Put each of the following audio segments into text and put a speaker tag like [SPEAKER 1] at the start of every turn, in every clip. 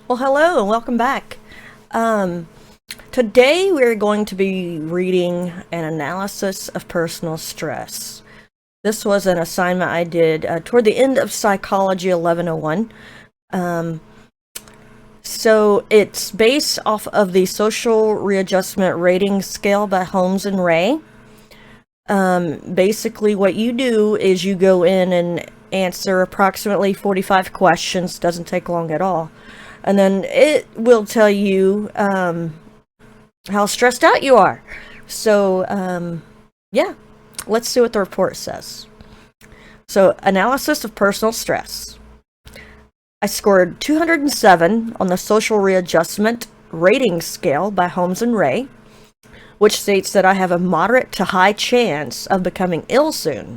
[SPEAKER 1] Well, hello and welcome back. Um, Today we're going to be reading an analysis of personal stress. This was an assignment I did toward the end of Psychology 1101. Um, so it's based off of the Social Readjustment Rating Scale by Holmes and Rahe. Basically, what you do is you go in and answer approximately 45 questions. Doesn't take long at all. And then it will tell you how stressed out you are. So, yeah, let's see what the report says. So, analysis of personal stress. I scored 207 on the Social Readjustment Rating Scale by Holmes and Rahe, which states that I have a moderate to high chance of becoming ill soon.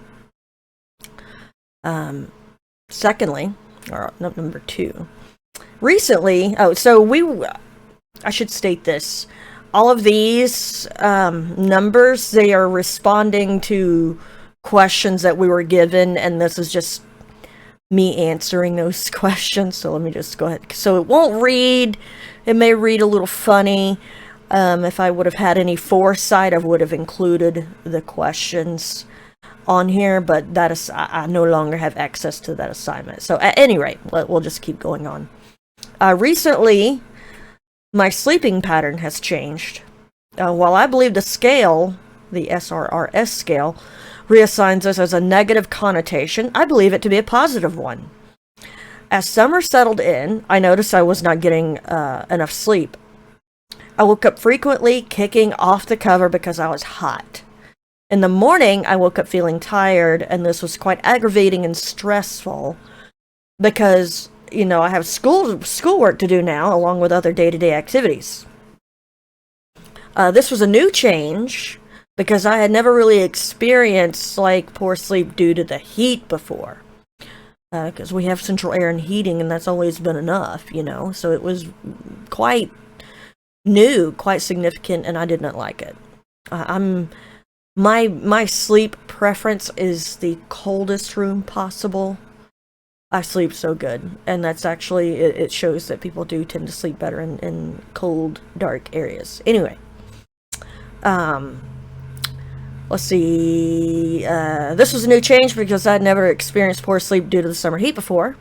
[SPEAKER 1] Secondly, or number two, recently, I should state this. All of these numbers, they are responding to questions that we were given, and this is just me answering those questions. So let me just go ahead. So it won't read, it may read a little funny. If I would have had any foresight, I would have included the questions on here, but that is, I no longer have access to that assignment. So at any rate, we'll just keep going on. Recently, my sleeping pattern has changed. While I believe the scale, the SRRS scale, reassigns us as a negative connotation, I believe it to be a positive one. As summer settled in, I noticed I was not getting enough sleep. I woke up frequently, kicking off the cover because I was hot. In the morning, I woke up feeling tired, and this was quite aggravating and stressful because, I have schoolwork to do now, along with other day-to-day activities. This was a new change because I had never really experienced poor sleep due to the heat before. Because we have central air and heating, and that's always been enough, So it was quite new, quite significant, and I did not like it. My sleep preference is the coldest room possible. I sleep so good, and that's actually, it shows that people do tend to sleep better in cold, dark areas. Anyway, let's see, this was a new change because I'd never experienced poor sleep due to the summer heat before.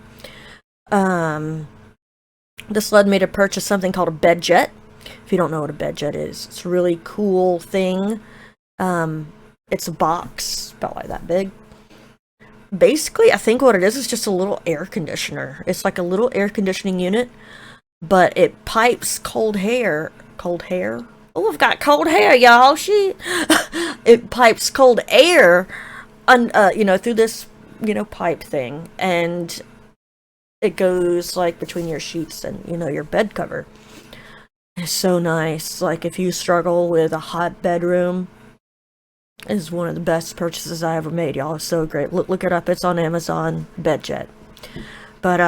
[SPEAKER 1] This led me to purchase something called a bed jet. If you don't know what a bed jet is, it's a really cool thing. It's a box about like that big. Basically, I think what it is just a little air conditioner. It's like a little air conditioning unit, but it pipes cold hair. Cold hair? Oh, I've got cold hair, y'all. It pipes cold air, through this, pipe thing, and it goes like between your sheets and your bed cover. It's so nice. Like if you struggle with a hot bedroom, is one of the best purchases I ever made, y'all. It's so great. Look it up. It's on Amazon. Bedjet. But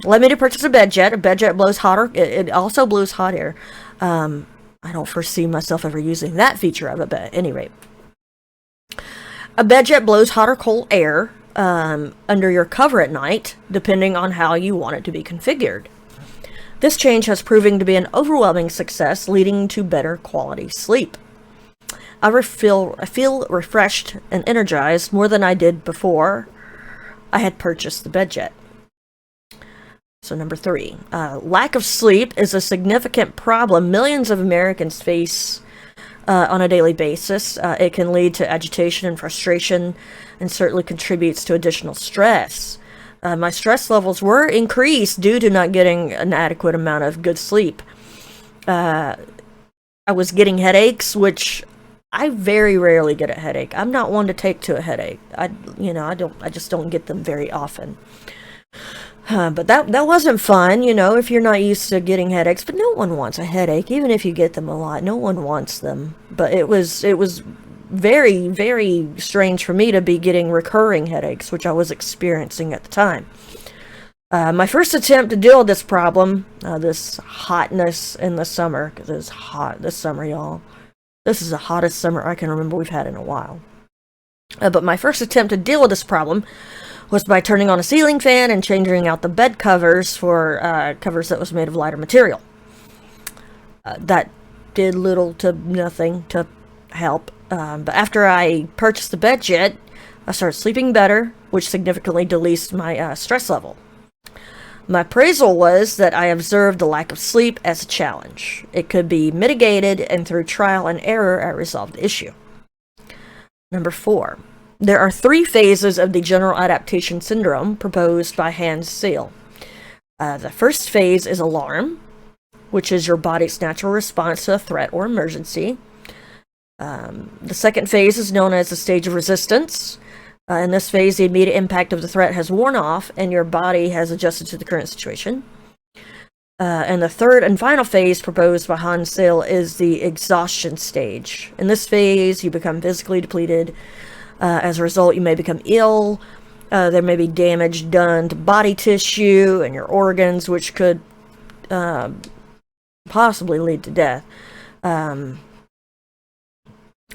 [SPEAKER 1] led me to purchase a bedjet. A bedjet blows hotter. It also blows hot air. I don't foresee myself ever using that feature of it, but at any rate, a bedjet blows hot or cold air under your cover at night, depending on how you want it to be configured. This change has proven to be an overwhelming success, leading to better quality sleep. I feel refreshed and energized more than I did before I had purchased the bedjet. So number 3, lack of sleep is a significant problem millions of Americans face on a daily basis. It can lead to agitation and frustration, and certainly contributes to additional stress. My stress levels were increased due to not getting an adequate amount of good sleep. I was getting headaches, which I very rarely get a headache. I'm not one to take to a headache. I just don't get them very often. But that wasn't fun, if you're not used to getting headaches. But no one wants a headache, even if you get them a lot. No one wants them. But it was very, very strange for me to be getting recurring headaches, which I was experiencing at the time. My first attempt to deal with this problem, this hotness in the summer, because it's hot this summer, y'all. This is the hottest summer I can remember we've had in a while. But my first attempt to deal with this problem was by turning on a ceiling fan and changing out the bed covers for covers that was made of lighter material. That did little to nothing to help. But after I purchased the bed jet, I started sleeping better, which significantly decreased my stress level. My appraisal was that I observed the lack of sleep as a challenge. It could be mitigated, and through trial and error, I resolved the issue. Number 4. There are 3 phases of the general adaptation syndrome proposed by Hans Seal. The first phase is alarm, which is your body's natural response to a threat or emergency. The second phase is known as the stage of resistance. In this phase, the immediate impact of the threat has worn off and your body has adjusted to the current situation. And the third and final phase proposed by Hans Seal is the exhaustion stage. In this phase, you become physically depleted. As a result, you may become ill. There may be damage done to body tissue and your organs, which could possibly lead to death.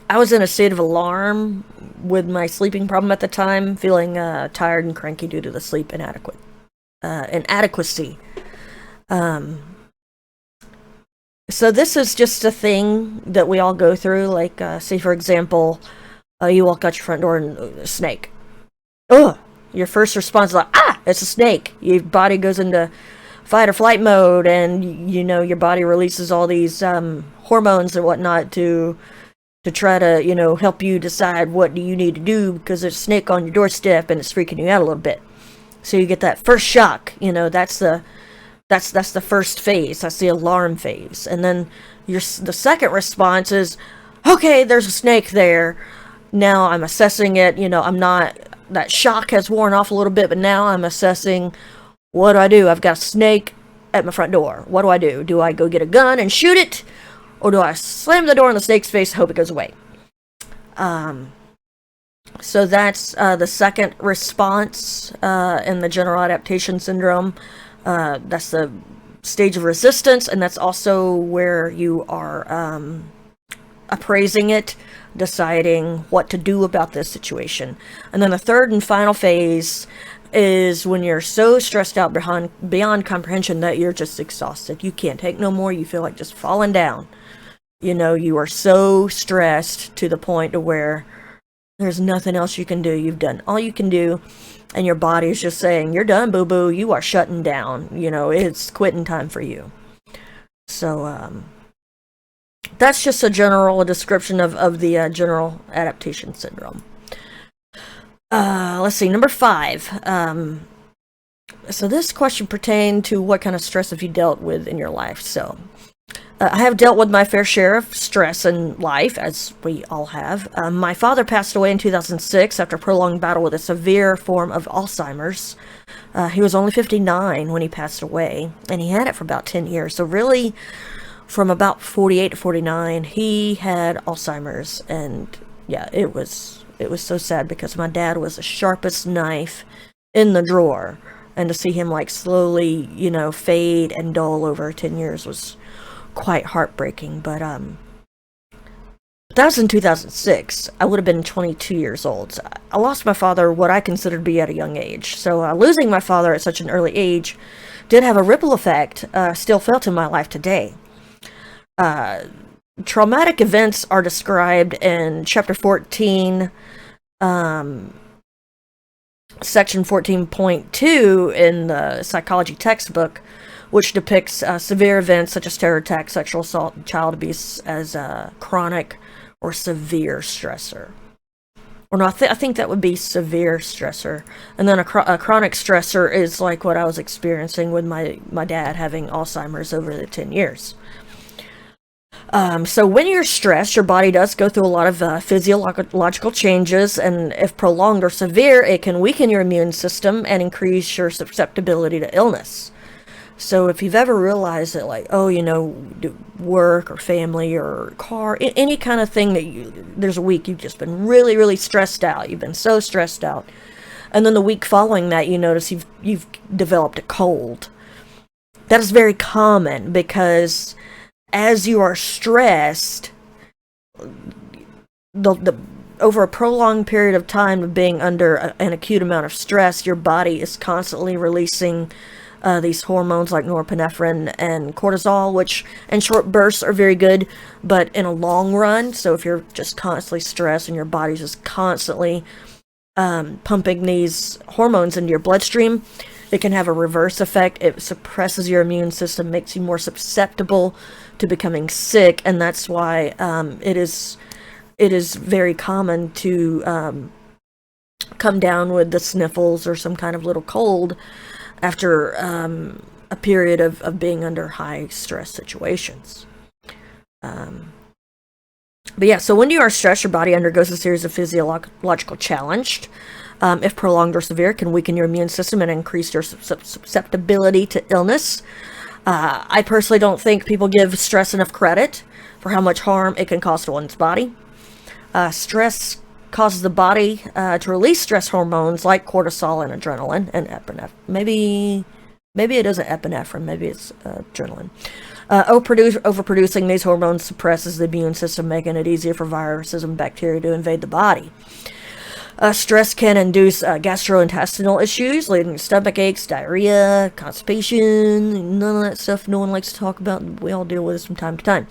[SPEAKER 1] I was in a state of alarm with my sleeping problem at the time, feeling tired and cranky due to the sleep inadequacy. So this is just a thing that we all go through. Like, say for example, you walk out your front door and a snake. Ugh! Your first response is like, it's a snake. Your body goes into fight or flight mode, and you know your body releases all these hormones and whatnot to try to, help you decide what do you need to do because there's a snake on your doorstep and it's freaking you out a little bit. So you get that first shock, that's the first phase. That's the alarm phase. And then the second response is, okay, there's a snake there. Now I'm assessing it. That shock has worn off a little bit, but now I'm assessing, what do? I've got a snake at my front door. What do? Do I go get a gun and shoot it? Or do I slam the door in the snake's face and hope it goes away? So that's the second response in the general adaptation syndrome. That's the stage of resistance, and that's also where you are appraising it, deciding what to do about this situation. And then the third and final phase is when you're so stressed out beyond comprehension that you're just exhausted. You can't take no more. You feel like just falling down. You are so stressed to the point to where there's nothing else you can do. You've done all you can do, and your body is just saying, you're done, boo-boo. You are shutting down. It's quitting time for you. So, that's just a general description of the general adaptation syndrome. Let's see, number 5. So this question pertained to what kind of stress have you dealt with in your life. So, I have dealt with my fair share of stress in life, as we all have. My father passed away in 2006 after a prolonged battle with a severe form of Alzheimer's. He was only 59 when he passed away, and he had it for about 10 years. So really, from about 48 to 49, he had Alzheimer's, and yeah, it was so sad because my dad was the sharpest knife in the drawer, and to see him slowly, fade and dull over 10 years was quite heartbreaking. But that was in 2006. I would have been 22 years old. So I lost my father what I consider to be at a young age. So losing my father at such an early age did have a ripple effect still felt in my life today. Traumatic events are described in chapter 14, section 14.2 in the psychology textbook, which depicts severe events such as terror attacks, sexual assault, and child abuse as a chronic or severe stressor. Or no, I think that would be severe stressor. And then a chronic stressor is like what I was experiencing with my dad having Alzheimer's over the 10 years. So when you're stressed, your body does go through a lot of physiological changes, and if prolonged or severe, it can weaken your immune system and increase your susceptibility to illness. So if you've ever realized that, work or family or car, any kind of thing that there's a week you've just been really, really stressed out. You've been so stressed out. And then the week following that, you notice you've developed a cold. That is very common because as you are stressed, the over a prolonged period of time of being under an acute amount of stress, your body is constantly releasing these hormones like norepinephrine and cortisol, which in short bursts are very good, but in a long run, so if you're just constantly stressed and your body's just constantly pumping these hormones into your bloodstream, it can have a reverse effect. It suppresses your immune system, makes you more susceptible to becoming sick, and that's why it is very common to come down with the sniffles or some kind of little cold after a period of being under high stress situations. But yeah, so when you are stressed, your body undergoes a series of physiological challenges. If prolonged or severe, can weaken your immune system and increase your susceptibility to illness. I personally don't think people give stress enough credit for how much harm it can cause to one's body. Stress causes the body to release stress hormones like cortisol and adrenaline and epinephrine. Maybe it isn't epinephrine, maybe it's adrenaline. Overproducing these hormones suppresses the immune system, making it easier for viruses and bacteria to invade the body. Stress can induce gastrointestinal issues, leading to stomach aches, diarrhea, constipation, none of that stuff no one likes to talk about. We all deal with it from time to time.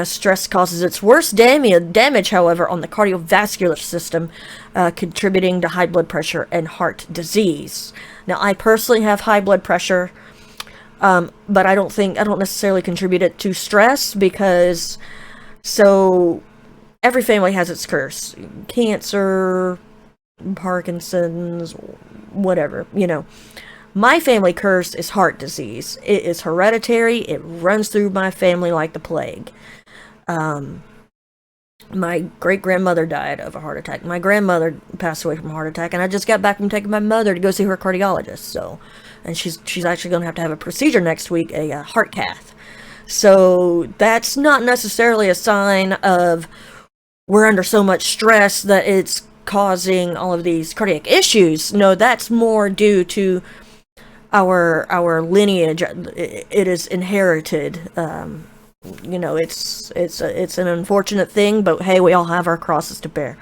[SPEAKER 1] Stress causes its worst damage, however, on the cardiovascular system, contributing to high blood pressure and heart disease. Now, I personally have high blood pressure, but I don't necessarily contribute it to stress because, so every family has its curse. Cancer, Parkinson's, whatever, My family curse is heart disease. It is hereditary. It runs through my family like the plague. My great-grandmother died of a heart attack. My grandmother passed away from a heart attack, and I just got back from taking my mother to go see her cardiologist. And she's actually going to have a procedure next week, a heart cath. So that's not necessarily a sign of we're under so much stress that it's causing all of these cardiac issues. No, that's more due to our lineage. It is inherited. It's an unfortunate thing, but hey, we all have our crosses to bear.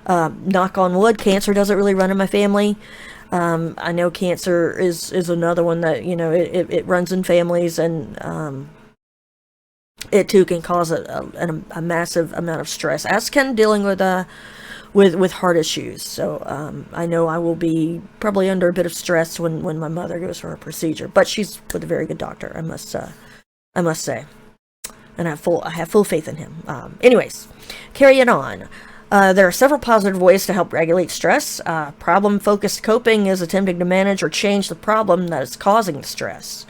[SPEAKER 1] Knock on wood, cancer doesn't really run in my family. I know cancer is another one that it runs in families, and it too can cause a massive amount of stress, as can dealing with heart issues. So I know I will be probably under a bit of stress when my mother goes for her procedure, but she's with a very good doctor, I must say, and I have full faith in him. Anyways, carrying on. There are several positive ways to help regulate stress. Problem-focused coping is attempting to manage or change the problem that is causing the stress.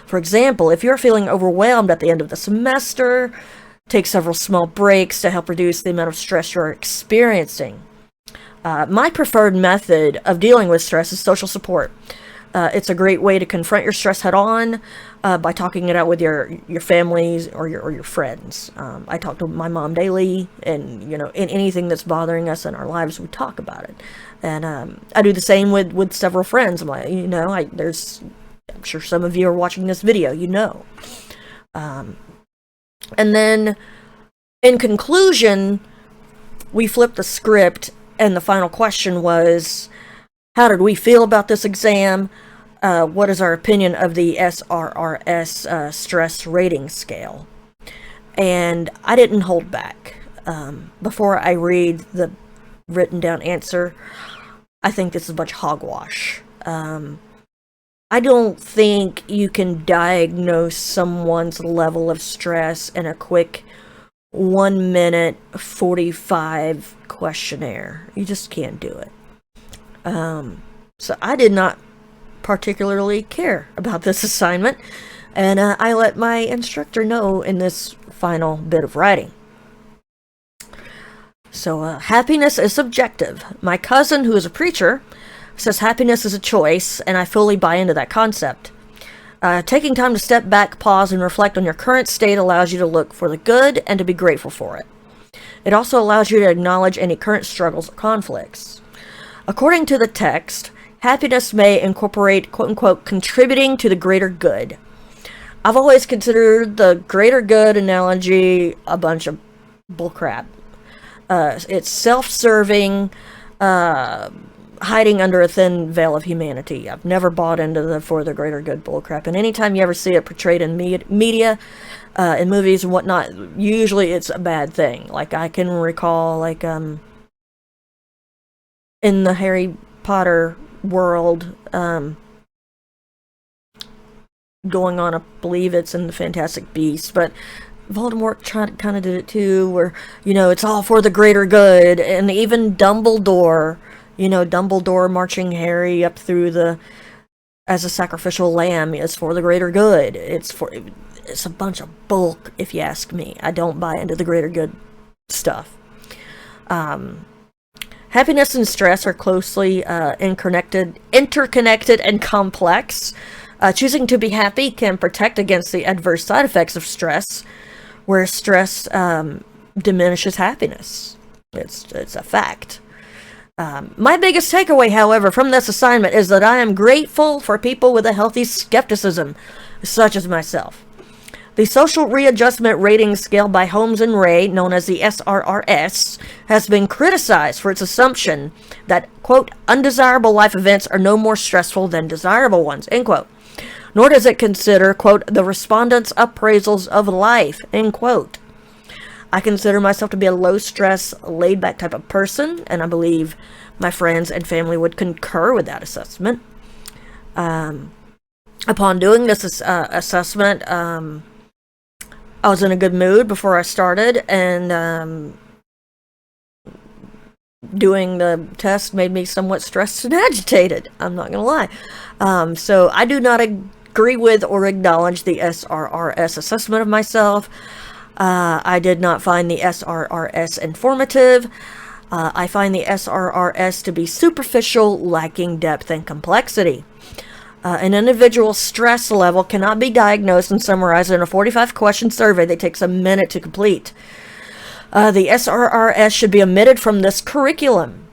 [SPEAKER 1] For example, if you're feeling overwhelmed at the end of the semester, take several small breaks to help reduce the amount of stress you're experiencing. My preferred method of dealing with stress is social support. It's a great way to confront your stress head on by talking it out with your families or your friends. I talk to my mom daily, and in anything that's bothering us in our lives, we talk about it. And I do the same with several friends. I'm like, I'm sure some of you are watching this video, And then, in conclusion, we flipped the script, and the final question was, how did we feel about this exam? What is our opinion of the SRRS stress rating scale? And I didn't hold back. Before I read the written down answer, I think this is a bunch of hogwash. I don't think you can diagnose someone's level of stress in a quick 1 minute 45 questionnaire. You just can't do it. So I did not particularly care about this assignment, and I let my instructor know in this final bit of writing. So happiness is subjective. My cousin, who is a preacher, says happiness is a choice, and I fully buy into that concept. Taking time to step back, pause, and reflect on your current state allows you to look for the good and to be grateful for it. It also allows you to acknowledge any current struggles or conflicts. According to the text, happiness may incorporate, quote-unquote, contributing to the greater good. I've always considered the greater good analogy a bunch of bullcrap. It's self-serving, hiding under a thin veil of humanity. I've never bought into the for the greater good bullcrap. And anytime you ever see it portrayed in media, in movies and whatnot, usually it's a bad thing. Like, I can recall, like, in the Harry Potter world, going on, I believe it's in the Fantastic Beasts, but Voldemort kind of did it too, where, you know, it's all for the greater good. And even Dumbledore, you know, Dumbledore marching Harry up through as a sacrificial lamb is for the greater good. It's a bunch of bulk, if you ask me. I don't buy into the greater good stuff. Happiness and stress are closely interconnected and complex. Choosing to be happy can protect against the adverse side effects of stress, where stress diminishes happiness. It's a fact. My biggest takeaway, however, from this assignment is that I am grateful for people with a healthy skepticism, such as myself. The Social Readjustment Rating Scale by Holmes and Rahe, known as the SRRS, has been criticized for its assumption that, quote, undesirable life events are no more stressful than desirable ones, end quote. Nor does it consider, quote, the respondents' appraisals of life, end quote. I consider myself to be a low-stress, laid-back type of person, and I believe my friends and family would concur with that assessment. Upon doing this assessment, I was in a good mood before I started, and doing the test made me somewhat stressed and agitated. I'm not going to lie. So I do not agree with or acknowledge the SRRS assessment of myself. I did not find the SRRS informative. I find the SRRS to be superficial, lacking depth and complexity. An individual's stress level cannot be diagnosed and summarized in a 45-question survey that takes a minute to complete. The SRRS should be omitted from this curriculum.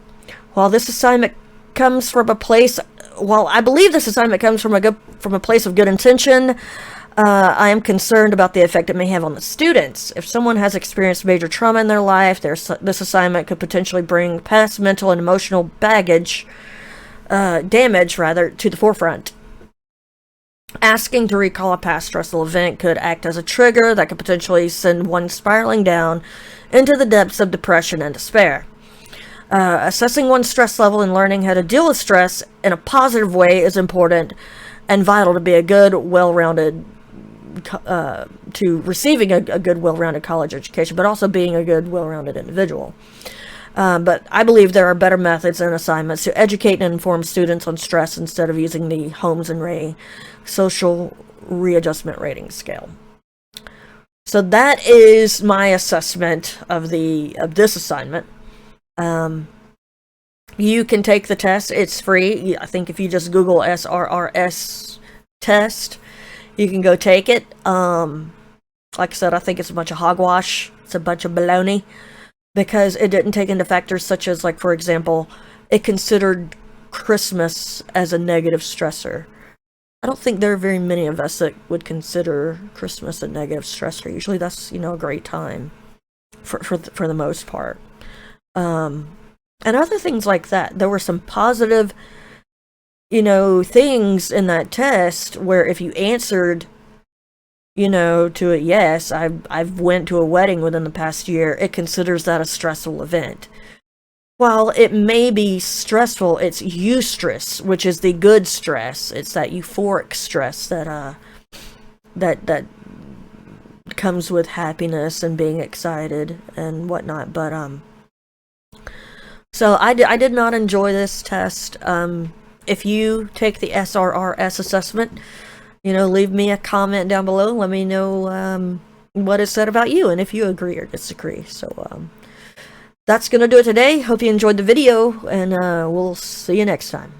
[SPEAKER 1] While this assignment comes from a place, while I believe this assignment comes from a place of good intention, I am concerned about the effect it may have on the students. If someone has experienced major trauma in their life, this assignment could potentially bring past mental and emotional damage, to the forefront. Asking to recall a past stressful event could act as a trigger that could potentially send one spiraling down into the depths of depression and despair. Assessing one's stress level and learning how to deal with stress in a positive way is important and vital to be a good, well-rounded, to receiving a good, well-rounded college education, but also being a good, well-rounded individual. But I believe there are better methods and assignments to educate and inform students on stress instead of using the Holmes and Rahe Social Readjustment Rating Scale. So that is my assessment of this assignment. You can take the test. It's free. I think if you just Google SRRS test, you can go take it. Like I said, I think it's a bunch of hogwash. It's a bunch of baloney, because it didn't take into factors such as, like, for example, it considered Christmas as a negative stressor. I don't think there are very many of us that would consider Christmas a negative stressor. Usually that's, a great time for the most part. And other things like that. There were some positive, things in that test where if you answered, to a yes, I've went to a wedding within the past year, it considers that a stressful event. While it may be stressful, it's eustress, which is the good stress. It's that euphoric stress that comes with happiness and being excited and whatnot. But so I did not enjoy this test. If you take the SRRS assessment, leave me a comment down below. Let me know what is said about you and if you agree or disagree. So that's going to do it today. Hope you enjoyed the video, and we'll see you next time.